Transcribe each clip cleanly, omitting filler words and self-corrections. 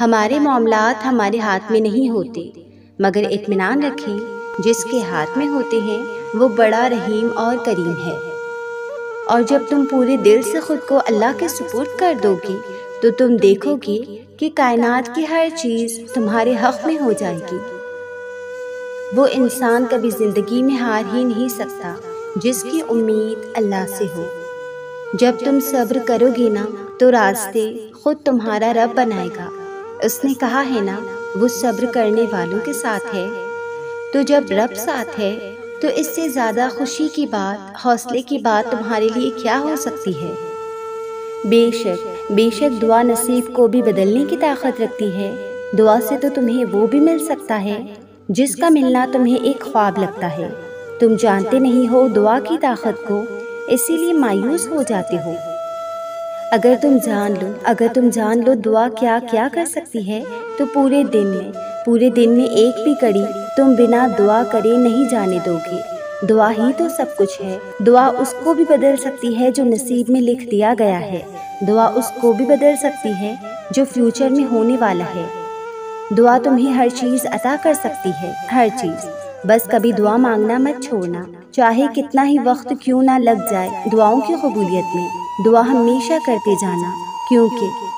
ہمارے معاملات ہمارے ہاتھ میں نہیں ہوتے، مگر اطمینان رکھیں جس کے ہاتھ میں ہوتے ہیں وہ بڑا رحیم اور کریم ہے۔ اور جب تم پورے دل سے خود کو اللہ کے سپرد کر دو گی تو تم دیکھو گی کہ کائنات کی ہر چیز تمہارے حق میں ہو جائے گی۔ وہ انسان کبھی زندگی میں ہار ہی نہیں سکتا جس کی امید اللہ سے ہو۔ جب تم صبر کرو گے نا تو راستے خود تمہارا رب بنائے گا۔ اس نے کہا ہے نا وہ صبر کرنے والوں کے ساتھ ہے۔ تو جب رب ساتھ ہے تو اس سے زیادہ خوشی کی بات، حوصلے کی بات تمہارے لیے کیا ہو سکتی ہے؟ بے شک دعا نصیب کو بھی بدلنے کی طاقت رکھتی ہے۔ دعا سے تو تمہیں وہ بھی مل سکتا ہے جس کا ملنا تمہیں ایک خواب لگتا ہے۔ تم جانتے نہیں ہو دعا کی طاقت کو، اسی لیے مایوس ہو جاتے ہو۔ اگر تم جان لو دعا کیا کر سکتی ہے تو پورے دن میں ایک بھی گھڑی تم بنا دعا کرے نہیں جانے دو گے۔ دعا ہی تو سب کچھ ہے۔ دعا اس کو بھی بدل سکتی ہے جو نصیب میں لکھ دیا گیا ہے۔ دعا اس کو بھی بدل سکتی ہے جو فیوچر میں ہونے والا ہے۔ دعا تمہیں ہر چیز عطا کر سکتی ہے، ہر چیز۔ بس کبھی دعا مانگنا مت چھوڑنا، چاہے کتنا ہی وقت کیوں نہ لگ جائے دعاؤں کی قبولیت میں۔ دعا ہمیشہ کرتے جانا،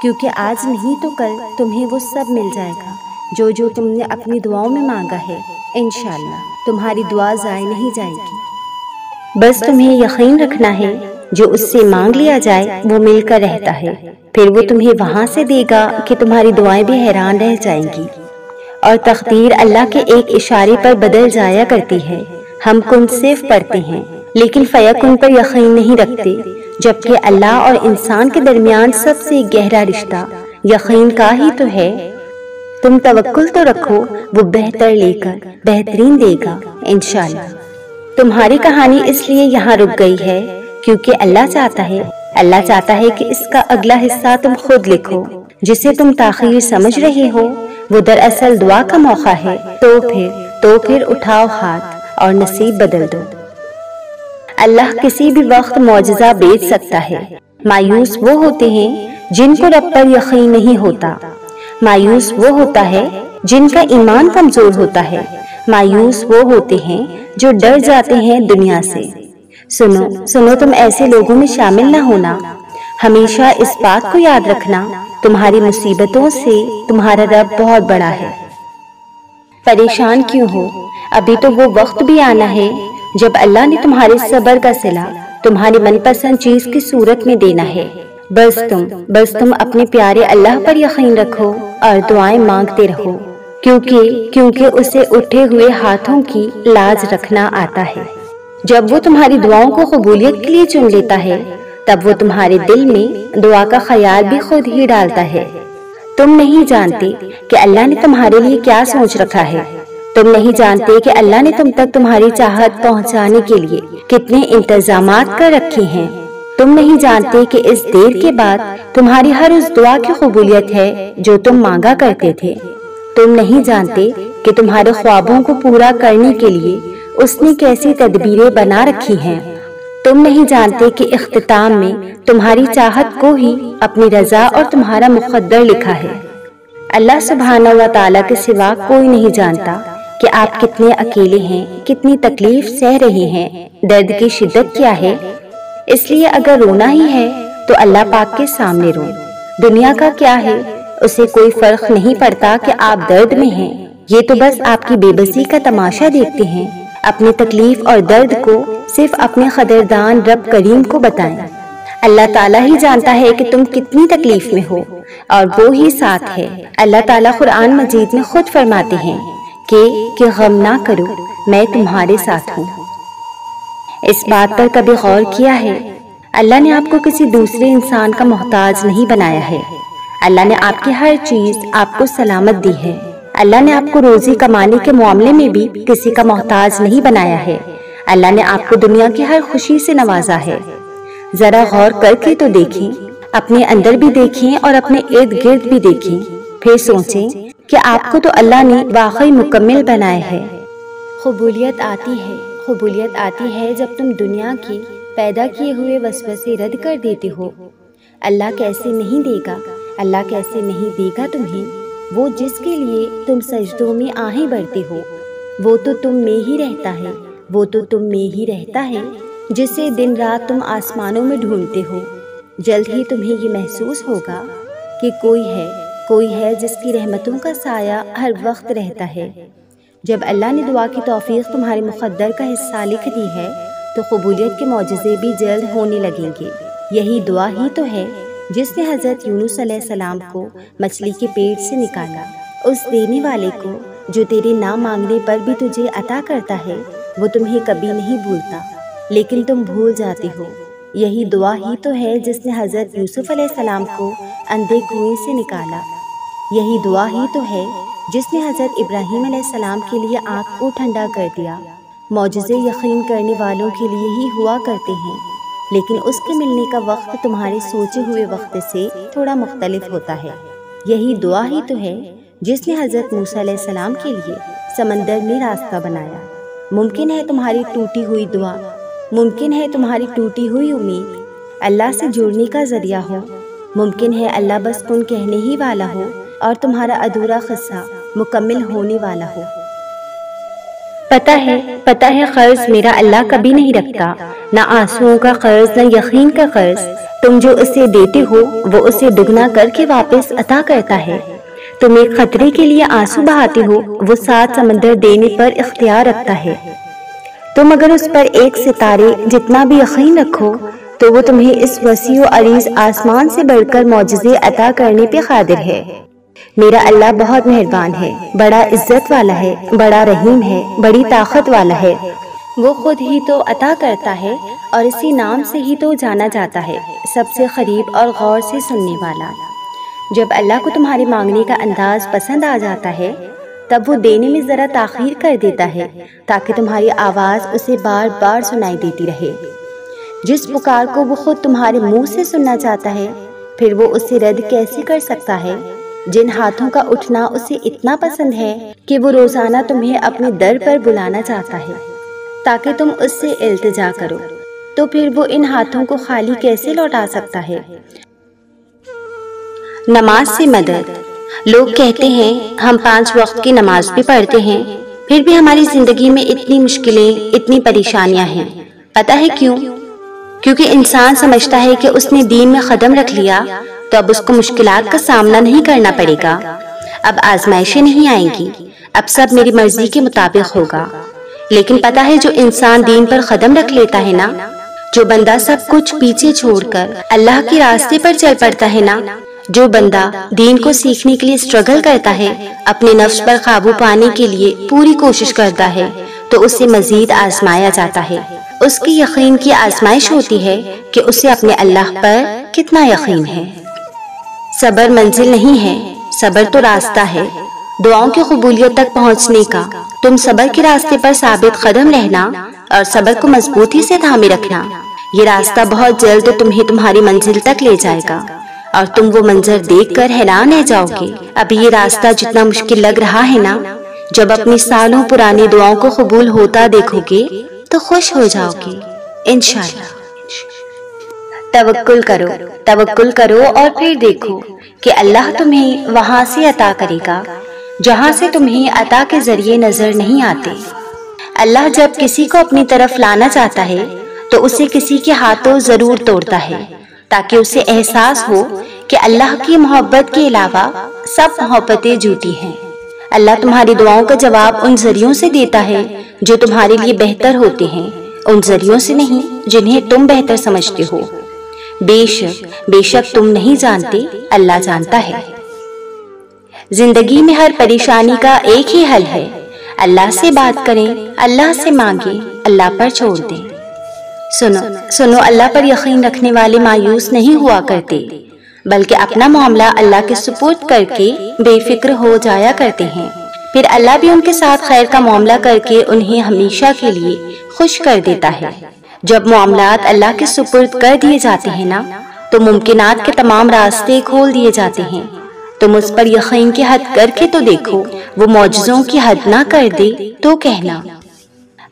کیونکہ آج نہیں تو کل تمہیں وہ سب مل جائے گا جو تم نے اپنی دعاؤں میں مانگا ہے۔ انشاءاللہ تمہاری دعا ضائع نہیں جائے گی۔ بس تمہیں یقین رکھنا ہے جو اس سے مانگ لیا جائے وہ مل کر رہتا ہے، پھر وہ تمہیں وہاں سے دے گا کہ تمہاری دعائیں بھی حیران رہ جائیں گی۔ اور تقدیر اللہ کے ایک اشارے پر بدل جایا کرتی ہے۔ ہم کن صرف پڑھتے ہیں لیکن فیکن پر یقین نہیں رکھتے، جبکہ اللہ اور انسان کے درمیان سب سے گہرا رشتہ یقین کا ہی تو ہے۔ تم توکل تو رکھو، وہ بہتر لے کر بہترین دے گا انشاءاللہ۔ تمہاری کہانی اس لیے یہاں رک گئی ہے کیونکہ اللہ چاہتا ہے کہ اس کا اگلا حصہ تم خود لکھو۔ جسے تم تاخیر سمجھ رہے ہو وہ دراصل دعا کا موقع ہے۔ تو پھر اٹھاؤ ہاتھ اور نصیب بدل دو۔ اللہ کسی بھی وقت معجزہ بھیج سکتا ہے۔ مایوس وہ ہوتے ہیں جن کو رب پر یقین نہیں ہوتا۔ مایوس وہ ہوتا ہے جن کا ایمان کمزور ہوتا ہے۔ مایوس وہ ہوتے ہیں جو ڈر جاتے ہیں دنیا سے۔ سنو تم ایسے لوگوں میں شامل نہ ہونا۔ ہمیشہ اس بات کو یاد رکھنا تمہاری مصیبتوں سے تمہارا رب بہت بڑا ہے۔ پریشان کیوں ہو؟ ابھی تو وہ وقت بھی آنا ہے جب اللہ نے تمہارے صبر کا صلہ تمہاری من پسند چیز کی صورت میں دینا ہے۔ بس تم اپنے پیارے اللہ پر یقین رکھو اور دعائیں مانگتے رہو، کیونکہ اسے اٹھے ہوئے ہاتھوں کی لاج رکھنا آتا ہے۔ جب وہ تمہاری دعاؤں کو قبولیت کے لیے چن لیتا ہے تب وہ تمہارے دل میں دعا کا خیال بھی خود ہی ڈالتا ہے۔ تم نہیں جانتے کہ اللہ نے تمہارے لیے کیا سوچ رکھا ہے۔ تم نہیں جانتے کہ اللہ نے تم تک تمہاری چاہت پہنچانے کے لیے کتنے انتظامات کر رکھے ہیں۔ تم نہیں جانتے کہ اس دیر کے بعد تمہاری ہر اس دعا کی قبولیت ہے جو تم مانگا کرتے تھے۔ تم نہیں جانتے کہ تمہارے خوابوں کو پورا کرنے کے لیے اس نے کیسی تدبیریں بنا رکھی ہیں۔ تم نہیں جانتے کہ اختتام میں تمہاری چاہت کو ہی اپنی رضا اور تمہارا مقدر لکھا ہے۔ اللہ سبحانہ و تعالیٰ کے سوا کوئی نہیں جانتا کہ آپ کتنے اکیلے ہیں، کتنی تکلیف سہ رہے ہیں، درد کی شدت کیا ہے۔ اس لیے اگر رونا ہی ہے تو اللہ پاک کے سامنے رو۔ دنیا کا کیا ہے، اسے کوئی فرق نہیں پڑتا کہ آپ درد میں ہیں، یہ تو بس آپ کی بے بسی کا تماشا دیکھتے ہیں۔ اپنی تکلیف اور درد کو صرف اپنے قدردان رب کریم کو بتائیں۔ اللہ تعالیٰ ہی جانتا ہے کہ تم کتنی تکلیف میں ہو اور وہ ہی ساتھ ہے۔ اللہ تعالیٰ قرآن مجید میں خود فرماتے ہیں کہ غم نہ کرو، میں تمہارے ساتھ ہوں۔ اس بات پر کبھی غور کیا ہے؟ اللہ نے آپ کو کسی دوسرے انسان کا محتاج نہیں بنایا ہے۔ اللہ نے آپ کی ہر چیز آپ کو سلامت دی ہے۔ اللہ نے آپ کو روزی کمانے کے معاملے میں بھی کسی کا محتاج نہیں بنایا ہے۔ اللہ نے آپ کو دنیا کی ہر خوشی سے نوازا ہے۔ ذرا غور کر کے تو دیکھیں، اپنے اندر بھی دیکھیں اور اپنے ارد گرد بھی دیکھیں، پھر سوچیں کہ آپ کو تو اللہ نے واقعی مکمل بنایا ہے۔ قبولیت آتی ہے جب تم دنیا کے پیدا کیے ہوئے وسوسے رد کر دیتے ہو۔ اللہ کیسے نہیں دے گا؟ اللہ کیسے نہیں دے گا تمہیں؟ وہ جس کے لیے تم سجدوں میں آہیں بڑھتے ہو، وہ تو تم میں ہی رہتا ہے، وہ تو تم میں ہی رہتا ہے، جسے دن رات تم آسمانوں میں ڈھونڈتے ہو۔ جلد ہی تمہیں یہ محسوس ہوگا کہ کوئی ہے جس کی رحمتوں کا سایہ ہر وقت رہتا ہے۔ جب اللہ نے دعا کی توفیق تمہارے مقدر کا حصہ لکھ دی ہے تو قبولیت کے معجزے بھی جلد ہونے لگیں گے۔ یہی دعا ہی تو ہے جس نے حضرت یونس علیہ السلام کو مچھلی کے پیٹ سے نکالا۔ اس دینے والے کو جو تیرے نہ مانگنے پر بھی تجھے عطا کرتا ہے، وہ تمہیں کبھی نہیں بھولتا، لیکن تم بھول جاتے ہو۔ یہی دعا ہی تو ہے جس نے حضرت یوسف علیہ السلام کو اندھے کنویں سے نکالا۔ یہی دعا ہی تو ہے جس نے حضرت ابراہیم علیہ السلام کے لیے آگ کو ٹھنڈا کر دیا۔ معجزے یقین کرنے والوں کے لیے ہی ہوا کرتے ہیں، لیکن اس کے ملنے کا وقت تمہارے سوچے ہوئے وقت سے تھوڑا مختلف ہوتا ہے۔ یہی دعا ہی تو ہے جس نے حضرت موسیٰ علیہ السلام کے لیے سمندر میں راستہ بنایا۔ ممکن ہے تمہاری ٹوٹی ہوئی دعا، ممکن ہے تمہاری ٹوٹی ہوئی امید اللہ سے جڑنے کا ذریعہ ہو، ممکن ہے اللہ بس کن کہنے ہی والا ہو اور تمہارا ادھورا قصہ مکمل ہونے والا ہو۔ پتہ ہے قرض میرا اللہ کبھی نہیں رکھتا، نہ آنسوؤں کا قرض نہ یقین کا قرض۔ تم جو اسے دیتے ہو وہ اسے دگنا کر کے واپس عطا کرتا ہے۔ تم ایک خطرے کے لیے آنسو بہاتے ہو، وہ 7 سمندر دینے پر اختیار رکھتا ہے۔ تم اگر اس پر ایک ستارے جتنا بھی یقین رکھو تو وہ تمہیں اس وسیع و عریض آسمان سے بڑھ کر معجزے عطا کرنے پہ قادر ہے۔ میرا اللہ بہت مہربان ہے، بڑا عزت والا ہے، بڑا رحیم ہے، بڑی طاقت والا ہے۔ وہ خود ہی تو عطا کرتا ہے اور اسی نام سے ہی تو جانا جاتا ہے، سب سے قریب اور غور سے سننے والا۔ جب اللہ کو تمہارے مانگنے کا انداز پسند آ جاتا ہے تب وہ دینے میں ذرا تاخیر کر دیتا ہے تاکہ تمہاری آواز اسے بار بار سنائی دیتی رہے۔ جس پکار کو وہ خود تمہارے منہ سے سننا چاہتا ہے، پھر وہ اسے رد کیسے کر سکتا ہے؟ جن ہاتھوں کا اٹھنا اسے اتنا پسند ہے کہ وہ روزانہ تمہیں اپنے در پر بلانا چاہتا ہے تاکہ تم اس سے التجا کرو، تو پھر وہ ان ہاتھوں کو خالی کیسے لوٹا سکتا ہے؟ نماز سے مدد۔ لوگ کہتے ہیں ہم 5 وقت کی نماز بھی پڑھتے ہیں، پھر بھی ہماری زندگی میں اتنی مشکلیں، اتنی پریشانیاں ہیں۔ پتہ ہے کیوں؟ کیونکہ انسان سمجھتا ہے کہ اس نے دین میں قدم رکھ لیا تو اب اس کو مشکلات کا سامنا نہیں کرنا پڑے گا، اب آزمائشیں نہیں آئیں گی، اب سب میری مرضی کے مطابق ہوگا۔ لیکن پتہ ہے جو انسان دین پر قدم رکھ لیتا ہے نا، جو بندہ سب کچھ پیچھے چھوڑ کر اللہ کے راستے پر چل پڑتا ہے نا، جو بندہ دین کو سیکھنے کے لیے اسٹرگل کرتا ہے، اپنے نفس پر قابو پانے کے لیے پوری کوشش کرتا ہے، تو اسے مزید آزمایا جاتا ہے۔ اس کی یقین کی آزمائش ہوتی ہے کہ اسے اپنے اللہ پر کتنا یقین ہے۔ صبر منزل نہیں ہے، صبر تو راستہ ہے دعاؤں کی قبولیت تک پہنچنے کا۔ تم صبر کے راستے پر ثابت قدم رہنا اور صبر کو مضبوطی سے تھامے رکھنا، یہ راستہ بہت جلد تمہیں تمہاری منزل تک لے جائے گا اور تم وہ منظر دیکھ کر حیران رہ جاؤ گے۔ اب یہ راستہ جتنا مشکل لگ رہا ہے نا، جب اپنی سالوں پرانی دعاؤں کو قبول ہوتا دیکھو گے تو خوش ہو جاؤ گے انشاءاللہ۔ توکل کرو اور پھر دیکھو کہ اللہ تمہیں وہاں سے عطا کرے گا جہاں سے تمہیں عطا کے ذریعے نظر نہیں آتے۔ اللہ جب کسی کو اپنی طرف لانا چاہتا ہے تو اسے کسی کے ہاتھوں ضرور توڑتا ہے تاکہ اسے احساس ہو کہ اللہ کی محبت کے علاوہ سب محبتیں جھوٹی ہیں۔ اللہ تمہاری دعاؤں کا جواب ان ذریعوں سے دیتا ہے جو تمہارے لیے بہتر ہوتے ہیں، ان ذریعوں سے نہیں جنہیں تم بہتر سمجھتے ہو۔ بے شک تم نہیں جانتے، اللہ جانتا ہے۔ زندگی میں ہر پریشانی کا ایک ہی حل ہے، اللہ سے بات کریں، اللہ سے مانگیں، اللہ پر چھوڑ دیں۔ سنو اللہ پر یقین رکھنے والے مایوس نہیں ہوا کرتے، بلکہ اپنا معاملہ اللہ کے سپرد کر کے بے فکر ہو جایا کرتے ہیں، پھر اللہ بھی ان کے ساتھ خیر کا معاملہ کر کے انہیں ہمیشہ کے لیے خوش کر دیتا ہے۔ جب معاملات اللہ کے سپرد کر دیے جاتے ہیں نا، تو ممکنات کے تمام راستے کھول دیے جاتے ہیں۔ تم اس پر یقین کی حد کر کے تو دیکھو، وہ معجزوں کی حد نہ کر دے تو کہنا۔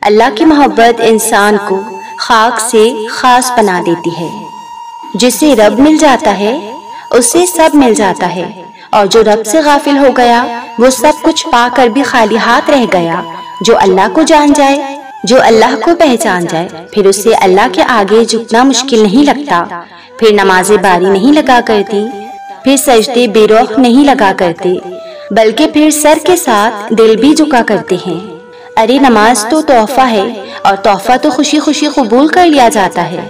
اللہ کی محبت انسان کو خاک سے خاص بنا دیتی ہے۔ جسے رب مل جاتا ہے اسے سب مل جاتا ہے، اور جو رب سے غافل ہو گیا وہ سب کچھ پا کر بھی خالی ہاتھ رہ گیا۔ جو اللہ کو جان جائے، جو اللہ کو پہچان جائے، پھر اسے اللہ کے آگے جھکنا مشکل نہیں لگتا، پھر نمازیں باری نہیں لگا کرتی، پھر سجدے بے روح نہیں لگا کرتے، بلکہ پھر سر کے ساتھ دل بھی جھکا کرتے ہیں۔ ارے نماز تو تحفہ ہے، اور تحفہ تو خوشی خوشی قبول کر لیا جاتا ہے۔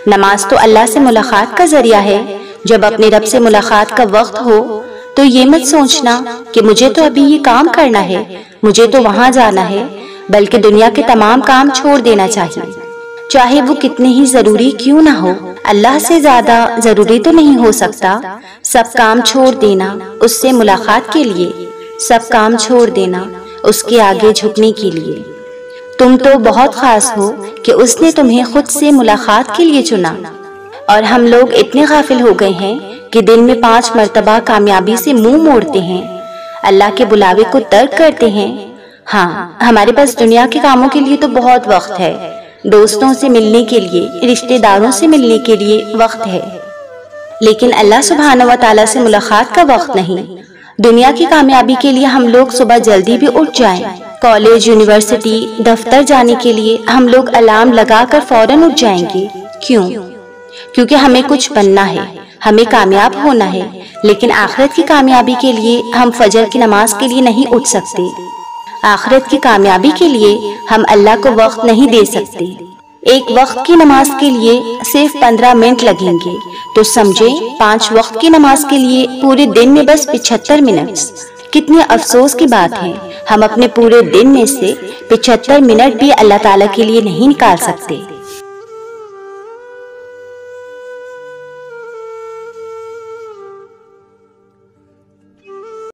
نماز تو اللہ سے ملاقات کا ذریعہ ہے۔ جب اپنے رب سے ملاقات کا وقت ہو تو یہ مت سوچنا کہ مجھے تو ابھی یہ کام کرنا ہے، مجھے تو وہاں جانا ہے، بلکہ دنیا کے تمام کام چھوڑ دینا چاہیے، چاہے وہ کتنے ہی ضروری کیوں نہ ہو۔ اللہ سے زیادہ ضروری تو نہیں ہو سکتا۔ سب کام چھوڑ دینا اس سے ملاقات کے لیے، سب کام چھوڑ دینا اس کے آگے جھکنے کے لیے۔ تم تو بہت خاص ہو کہ اس نے تمہیں خود سے ملاقات کے لیے چنا، اور ہم لوگ اتنے غافل ہو گئے ہیں کہ دن میں 5 مرتبہ کامیابی سے منہ موڑتے ہیں، اللہ کے بلاوے کو ترک کرتے ہیں۔ ہاں، ہمارے پاس دنیا کے کاموں کے لیے تو بہت وقت ہے، دوستوں سے ملنے کے لیے، رشتہ داروں سے ملنے کے لیے وقت ہے، لیکن اللہ سبحانہ و تعالیٰ سے ملاقات کا وقت نہیں۔ دنیا کی کامیابی کے لیے ہم لوگ صبح جلدی بھی اٹھ جائیں، کالج، یونیورسٹی، دفتر جانے کے لیے ہم لوگ الارم لگا کر فوراً اٹھ جائیں گے۔ کیوں؟ کیونکہ ہمیں کچھ بننا ہے، ہمیں کامیاب ہونا ہے، لیکن آخرت کی کامیابی کے لیے ہم فجر کی نماز کے لیے نہیں اٹھ سکتے۔ آخرت کی کامیابی کے لیے ہم اللہ کو وقت نہیں دے سکتے۔ ایک وقت کی نماز کے لیے صرف 15 منٹ لگیں گے، تو سمجھیں 5 وقت کی نماز کے لیے پورے دن میں بس 75 منٹ۔ کتنے افسوس کی بات ہے، ہم اپنے پورے دن میں سے 75 منٹ بھی اللہ تعالیٰ کے لیے نہیں نکال سکتے۔